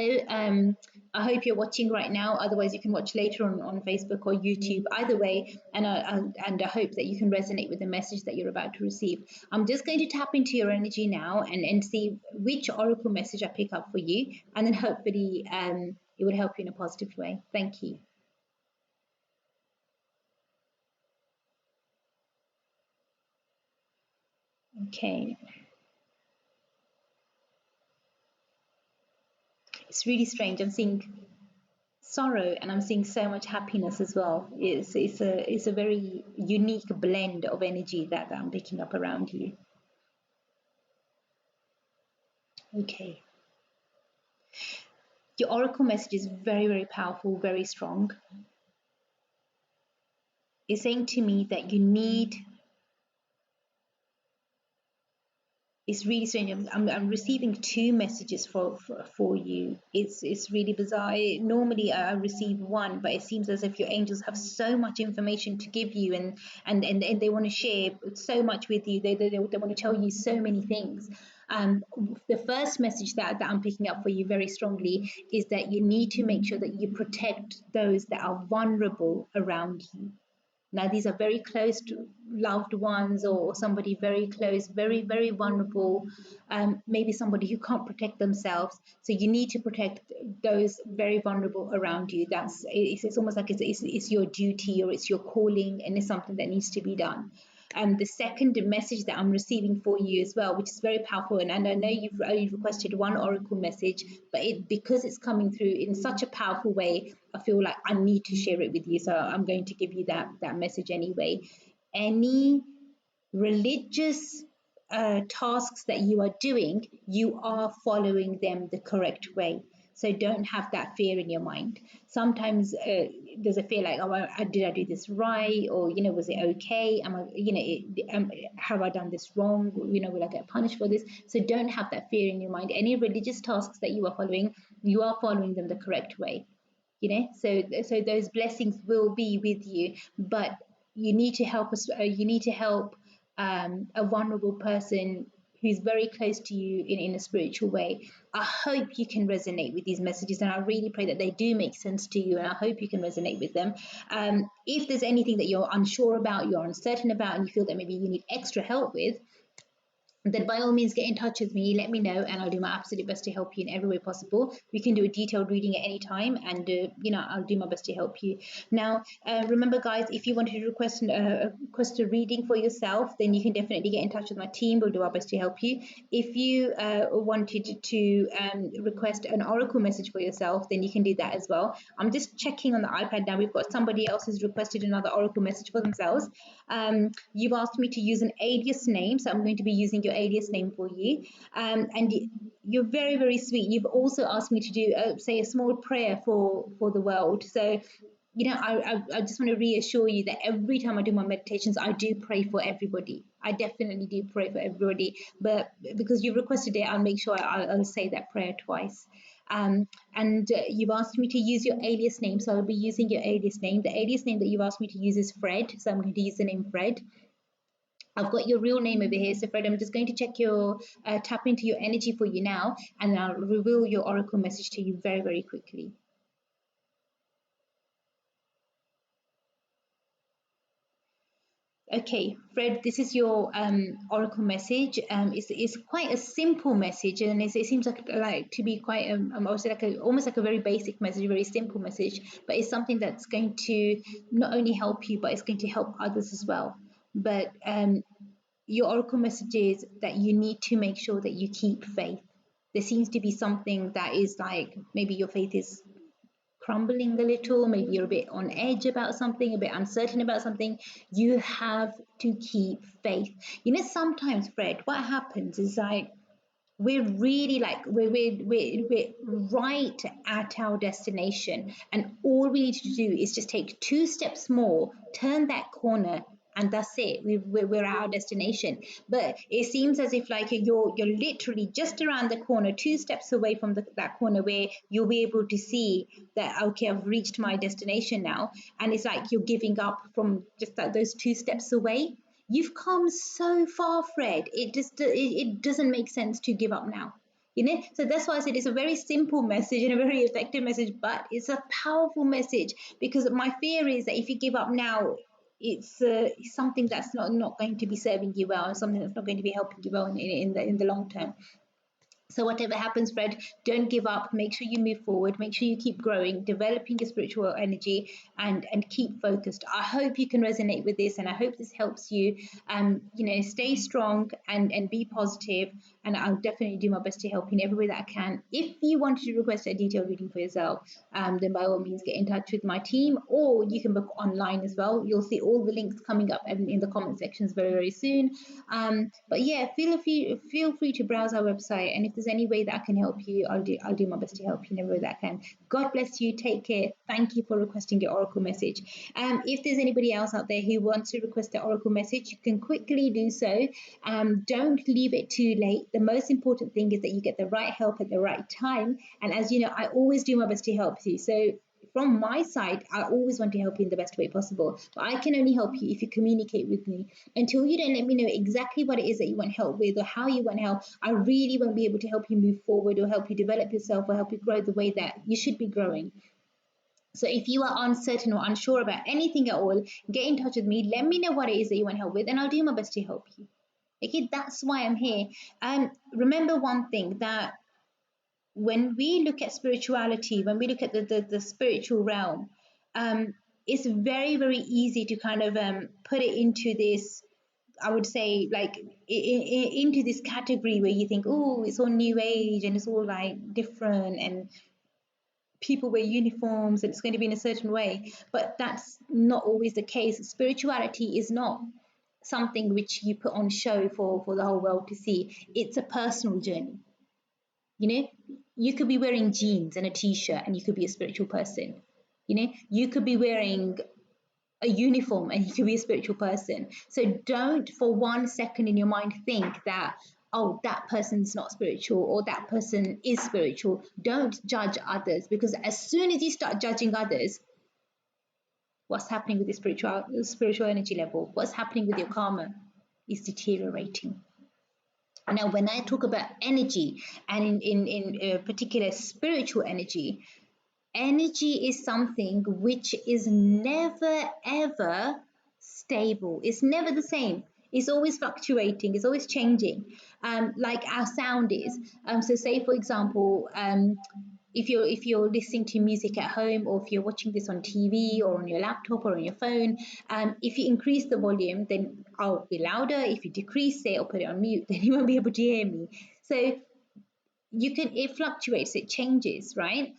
I hope you're watching right now. Otherwise, you can watch later on Facebook or YouTube. Either way, and I hope that you can resonate with the message that you're about to receive. I'm just going to tap into your energy now and see which oracle message I pick up for you, and then hopefully it will help you in a positive way. Thank you. Okay. It's really strange. I'm seeing sorrow and I'm seeing so much happiness as well. It's a very unique blend of energy that I'm picking up around you. Okay. Your oracle message is very, very powerful, very strong. It's saying to me that you need, it's really strange. I'm receiving two messages for you. It's really bizarre. Normally I receive one, but it seems as if your angels have so much information to give you, and they want to share so much with you. They want to tell you so many things. The first message that I'm picking up for you very strongly is that you need to make sure that you protect those that are vulnerable around you. Now, these are very close to loved ones or somebody very close, very, very vulnerable, maybe somebody who can't protect themselves. So you need to protect those very vulnerable around you. It's almost like it's your duty or it's your calling, and it's something that needs to be done. The second message that I'm receiving for you as well, which is very powerful, and I know you've only requested one oracle message, but because it's coming through in such a powerful way, I feel like I need to share it with you. So I'm going to give you that message anyway. Any religious tasks that you are doing, you are following them the correct way. So don't have that fear in your mind. Sometimes there's a fear like, oh, did I do this right? Or, was it okay? Am I, have I done this wrong? Will I get punished for this? So don't have that fear in your mind. Any religious tasks that you are following them the correct way. So those blessings will be with you, but you need to help us. You need to help a vulnerable person who's very close to you in a spiritual way. I hope you can resonate with these messages, and I really pray that they do make sense to you, and I hope you can resonate with them. If there's anything that you're unsure about, you're uncertain about, and you feel that maybe you need extra help with, then by all means get in touch with me, let me know, and I'll do my absolute best to help you in every way possible. We can do a detailed reading at any time, and I'll do my best to help you. Now, remember guys, if you wanted to request a reading for yourself, then you can definitely get in touch with my team. We'll do our best to help you. If you wanted to request an oracle message for yourself, then you can do that as well. I'm just checking on the iPad now. We've got somebody else who's requested another oracle message for themselves. You've asked me to use an alias name, so I'm going to be using your alias name for you. And you're very, very sweet. You've also asked me to do, say, a small prayer for the world. So, I just want to reassure you that every time I do my meditations, I do pray for everybody. I definitely do pray for everybody. But because you've requested it, I'll make sure I'll say that prayer twice. And you've asked me to use your alias name, so I'll be using your alias name. The alias name that you've asked me to use is Fred, so I'm going to use the name Fred. I've got your real name over here. So Fred, I'm just going to check your, tap into your energy for you now, and then I'll reveal your oracle message to you very, very quickly. Okay, Fred, this is your oracle message. It's quite a simple message, and it seems like to be quite also almost like a very basic message, a very simple message. But it's something that's going to not only help you, but it's going to help others as well. but your oracle message is that you need to make sure that you keep faith. There seems to be something that is like maybe your faith is crumbling a little, maybe you're a bit on edge about something, a bit uncertain about something. You have to keep faith. You know, sometimes, Fred, what happens is like we're really like we're right at our destination, and all we need to do is just take two steps more, turn that corner, and that's it. We're at our destination. But it seems as if like you're literally just around the corner, two steps away from that corner where you'll be able to see that, okay, I've reached my destination now, and it's like you're giving up from just like those two steps away. You've come so far, Fred. It doesn't make sense to give up now. You know, so that's why I said it's a very simple message and a very effective message, but it's a powerful message, because my fear is that if you give up now, it's something that's not going to be serving you well, and something that's not going to be helping you well in the long term. So whatever happens, Fred, don't give up. Make sure you move forward. Make sure you keep growing, developing your spiritual energy, and keep focused. I hope you can resonate with this, and I hope this helps you. Stay strong and be positive. And I'll definitely do my best to help you in every way that I can. If you wanted to request a detailed reading for yourself, then by all means get in touch with my team, or you can book online as well. You'll see all the links coming up in the comment sections very, very soon. But yeah, feel free to browse our website, and if there's any way that I can help you, I'll do my best to help you in every way that I can. God bless you. Take care. Thank you for requesting your oracle message. If there's anybody else out there who wants to request the oracle message, you can quickly do so. Don't leave it too late. The most important thing is that you get the right help at the right time. And as you know, I always do my best to help you. So from my side, I always want to help you in the best way possible. But I can only help you if you communicate with me. Until you don't let me know exactly what it is that you want help with or how you want help, I really won't be able to help you move forward or help you develop yourself or help you grow the way that you should be growing. So if you are uncertain or unsure about anything at all, get in touch with me. Let me know what it is that you want help with, and I'll do my best to help you. Okay, that's why I'm here. Remember one thing, that when we look at spirituality, when we look at the spiritual realm, it's very, very easy to kind of put it into this, I would say, like into this category where you think, oh, it's all new age and it's all like different, and people wear uniforms and it's going to be in a certain way. But that's not always the case. Spirituality is not something which you put on show for the whole world to see. It's a personal journey. You know, you could be wearing jeans and a t-shirt and you could be a spiritual person. You know, you could be wearing a uniform and you could be a spiritual person. So don't for 1 second in your mind think that, oh, that person's not spiritual or that person is spiritual. Don't judge others, because as soon as you start judging others, what's happening with the spiritual energy level, what's happening with your karma is deteriorating. Now, when I talk about energy, and in particular spiritual energy, energy is something which is never ever stable. It's never the same. It's always fluctuating. It's always changing, like our sound is. So, say for example, if you're listening to music at home, or if you're watching this on TV or on your laptop or on your phone, if you increase the volume, then I'll be louder. If you decrease it or put it on mute, then you won't be able to hear me. So it fluctuates, it changes, right?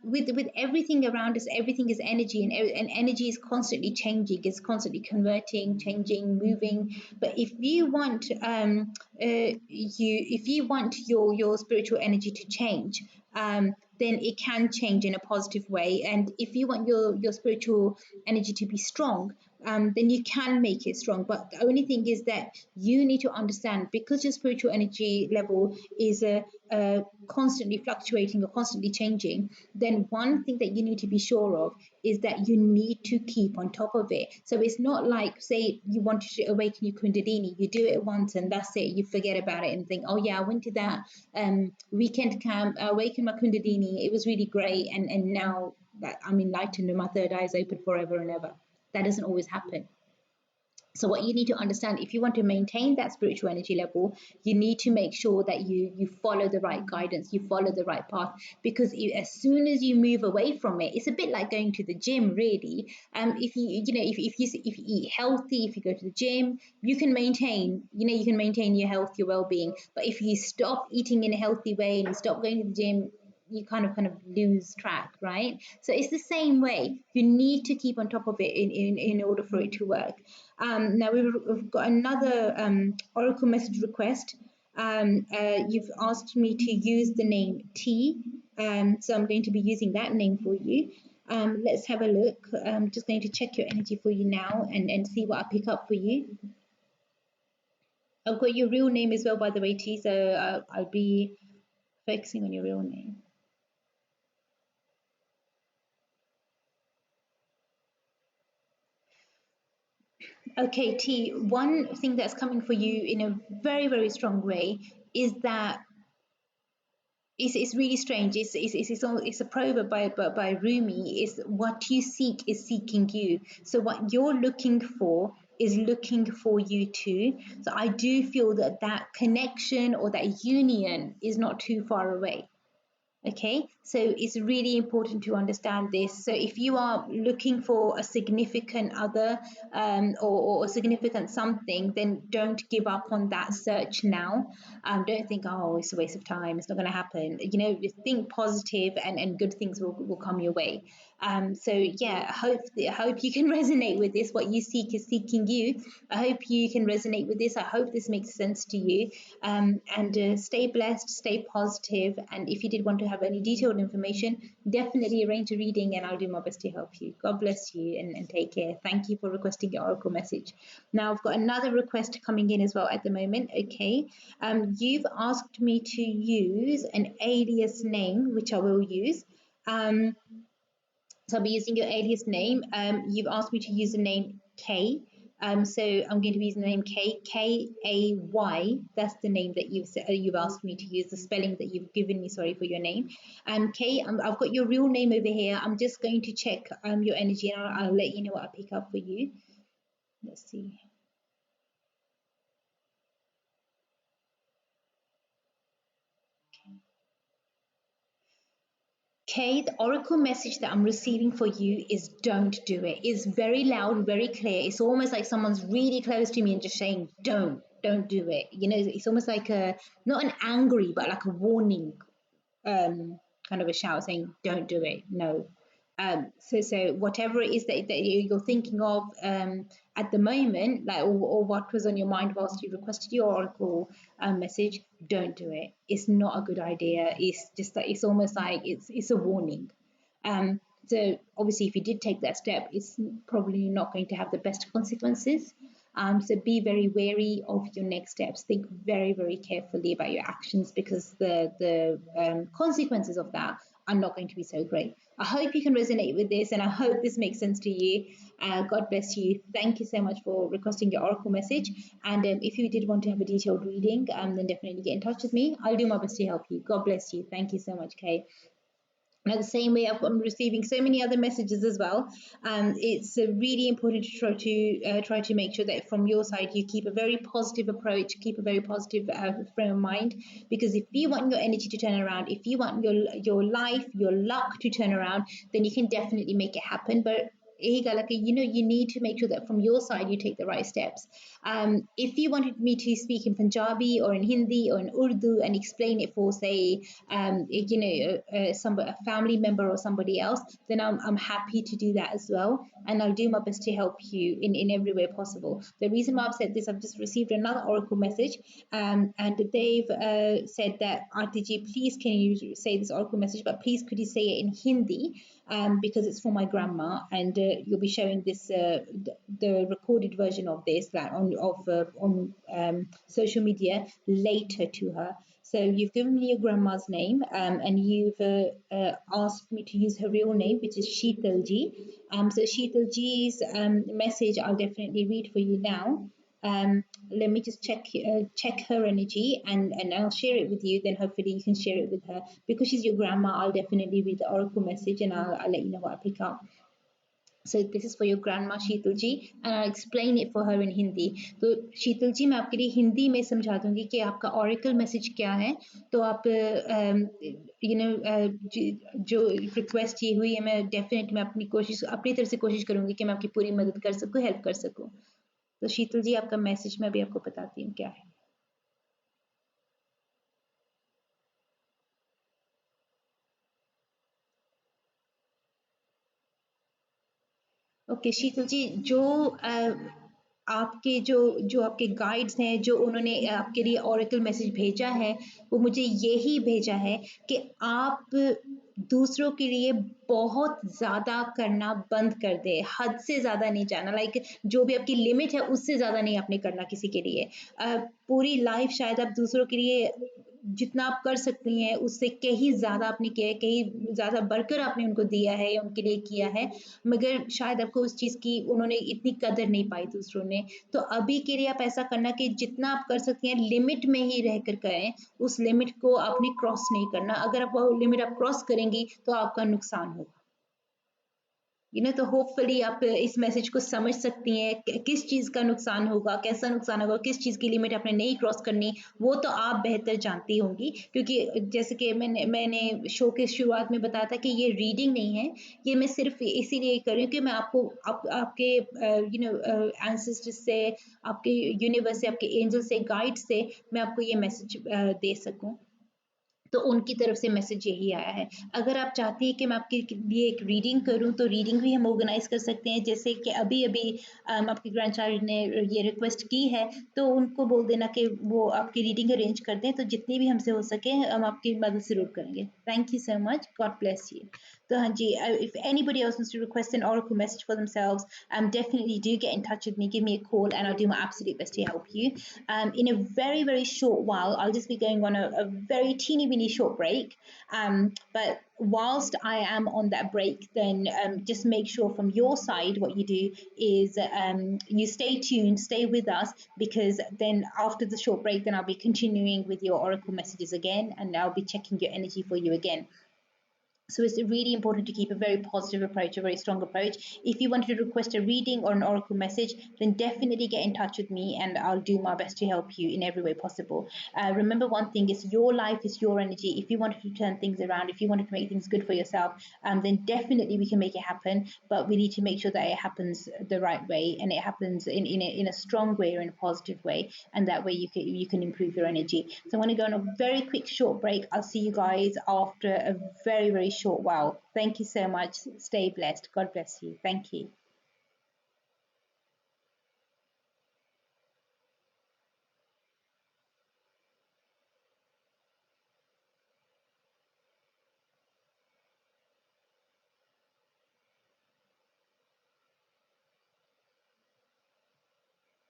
With everything around us, everything is energy, and energy is constantly changing, it's constantly converting, changing, moving. But if you want your spiritual energy to change, then it can change in a positive way. And if you want your spiritual energy to be strong, then you can make it strong. But the only thing is that you need to understand, because your spiritual energy level is constantly fluctuating or constantly changing, then one thing that you need to be sure of is that you need to keep on top of it. So it's not like, say, you wanted to awaken your Kundalini, you do it once and that's it, you forget about it and think, oh yeah, I went to that weekend camp, I awakened my Kundalini, it was really great, and now that I'm enlightened and my third eye is open forever and ever. That doesn't always happen. So what you need to understand, if you want to maintain that spiritual energy level, you need to make sure that you follow the right guidance, you follow the right path, because as soon as you move away from it, it's a bit like going to the gym, really. If you eat healthy, if you go to the gym, you can maintain, you can maintain your health, your well-being. But if you stop eating in a healthy way and you stop going to the gym, you kind of lose track, right? So it's the same way. You need to keep on top of it in order for it to work. Now we've got another Oracle message request. You've asked me to use the name T, so I'm going to be using that name for you. Let's have a look. I'm just going to check your energy for you now and see what I pick up for you. I've got your real name as well, by the way, T, so I'll be focusing on your real name. Okay, T, one thing that's coming for you in a very, very strong way is that it's really strange. It's a proverb by Rumi. Is what you seek is seeking you. So what you're looking for is looking for you too. So I do feel that that connection or that union is not too far away. Okay, so it's really important to understand this. So if you are looking for a significant other, or a significant something, then don't give up on that search now. Don't think, oh, it's a waste of time, it's not going to happen. Think positive, and good things will come your way. So yeah, I hope you can resonate with this. What you seek is seeking you. I hope you can resonate with this. I hope this makes sense to you. And stay blessed, stay positive. And if you did want to have any detailed information, definitely arrange a reading and I'll do my best to help you. God bless you, and take care. Thank you for requesting your oracle message. Now, I've got another request coming in as well at the moment. Okay. You've asked me to use an alias name, which I will use. Um, so I'll be using your alias name. You've asked me to use the name K. So I'm going to be using the name Kay. That's the name that you've asked me to use. The spelling that you've given me. Sorry for your name. Kay. I've got your real name over here. I'm just going to check your energy, and I'll let you know what I pick up for you. Let's see. Okay, the oracle message that I'm receiving for you is don't do it. It's very loud, very clear. It's almost like someone's really close to me and just saying, don't do it. It's almost like not an angry, but like a warning, kind of a shout saying, don't do it. No. So whatever it is that you're thinking of at the moment, like, or what was on your mind whilst you requested your oracle message, don't do it. It's not a good idea. It's just that it's almost like it's a warning. So obviously, if you did take that step, it's probably not going to have the best consequences. So be very wary of your next steps. Think very, very carefully about your actions, because the consequences of that are not going to be so great. I hope you can resonate with this, and I hope this makes sense to you. God bless you. Thank you so much for requesting your oracle message. And if you did want to have a detailed reading, then definitely get in touch with me. I'll do my best to help you. God bless you. Thank you so much, Kay. Now, the same way I'm receiving so many other messages as well. It's really important to try to make sure that from your side you keep a very positive approach, keep a very positive frame of mind. Because if you want your energy to turn around, if you want your life, your luck to turn around, then you can definitely make it happen. But you need to make sure that from your side you take the right steps. If you wanted me to speak in Punjabi or in Hindi or in Urdu and explain it for, say, a family member or somebody else, then I'm happy to do that as well. And I'll do my best to help you in every way possible. The reason why I've said this, I've just received another oracle message, and they've said that, Arti, please can you say this oracle message, but please could you say it in Hindi, because it's for my grandma, and you'll be showing this the recorded version of this, like on social media later to her. So you've given me your grandma's name, and you've asked me to use her real name, which is Sheetalji. So Sheetalji's message I'll definitely read for you now. Let me just check her energy, and I'll share it with you. Then hopefully you can share it with her. Because she's your grandma, I'll definitely read the oracle message, and I'll let you know what I pick up. So this is for your grandma Sheetal ji and I explain it for her in Hindi. तो शीतल जी मैं आपके लिए हिंदी में समझा दूंगी कि आपका auricle message क्या है। तो आप यू नो जो रिक्वेस्ट ये हुई है, मैं डेफिनेट मैं अपनी कोशिश अपनी तरफ से कोशिश करूंगी कि मैं आपकी पूरी मदद कर सकूं, हेल्प कर सकूं। तो शीतल जी आपका मैसेज मैं अभी आपको बताती हूँ क्या है। ओके शीतल जी, जो आपके जो जो आपके गाइड्स हैं, जो उन्होंने आपके लिए ओरेकल मैसेज भेजा है, वो मुझे यही भेजा है कि आप दूसरों के लिए बहुत ज़्यादा करना बंद कर दें, हद से ज़्यादा नहीं जाना, लाइक जो भी आपकी लिमिट है उससे ज़्यादा नहीं आपने करना किसी के लिए। पूरी लाइफ शायद आप दूसरों के लिए जितना आप कर सकती हैं उससे कहीं ज़्यादा आपने किया है, कहीं ज़्यादा बढ़कर आपने उनको दिया है या उनके लिए किया है, मगर शायद आपको उस चीज़ की उन्होंने इतनी कदर नहीं पाई दूसरों ने। तो अभी के लिए आप ऐसा करना कि जितना आप कर सकती हैं लिमिट में ही रहकर करें, उस लिमिट को आपने क्रॉस नहीं करना। अगर आप वो लिमिट आप क्रॉस करेंगी तो आपका नुकसान होगा। तो होपफुली आप इस मैसेज को समझ सकती हैं किस चीज़ का नुकसान होगा, कैसा नुकसान होगा, किस चीज़ की लिमिट आपने नहीं क्रॉस करनी, वो तो आप बेहतर जानती होंगी। क्योंकि जैसे कि मैंने शो के शुरुआत में बताया था कि ये रीडिंग नहीं है, ये मैं सिर्फ इसीलिए कर रही हूँ कि मैं आपको आपके एंसेस्टर्स से, आपके यूनिवर्स से, आपके एंजल से, गाइड से मैं आपको ये मैसेज दे सकूँ। तो उनकी तरफ से मैसेज यही आया है। अगर आप चाहती हैं कि मैं आपके लिए एक रीडिंग करूँ, तो रीडिंग भी हम ऑर्गेनाइज़ कर सकते हैं। जैसे कि अभी-अभी आपके ग्रैंडचाइल्ड ने ये रिक्वेस्ट की है, तो उनको बोल देना कि वो आपकी रीडिंग अरेंज कर दें, तो जितनी भी हमसे हो सके हम आपकी मदद ज़रूर करेंगे। Thank you so much, God bless you. तो हाँ जी, if anybody else wants to request an oracle message for themselves, definitely do get in touch with me, give me a call, and I'll do my absolute best to help you. In a very, very short while, I'll just be going on a very teeny weeny short break. But whilst I am on that break, then just make sure from your side what you do is you stay tuned, stay with us, because then after the short break, then I'll be continuing with your oracle messages again, and I'll be checking your energy for you again. So it's really important to keep a very positive approach, a very strong approach. If you wanted to request a reading or an oracle message, then definitely get in touch with me and I'll do my best to help you in every way possible. Remember one thing is your life is your energy. If you wanted to turn things around, if you wanted to make things good for yourself, then definitely we can make it happen. But we need to make sure that it happens the right way and it happens in a strong way or in a positive way. And that way you can improve your energy. So I'm going to go on a very quick short break. I'll see you guys after a very, very short while. Thank you so much. Stay blessed. God bless you. Thank you.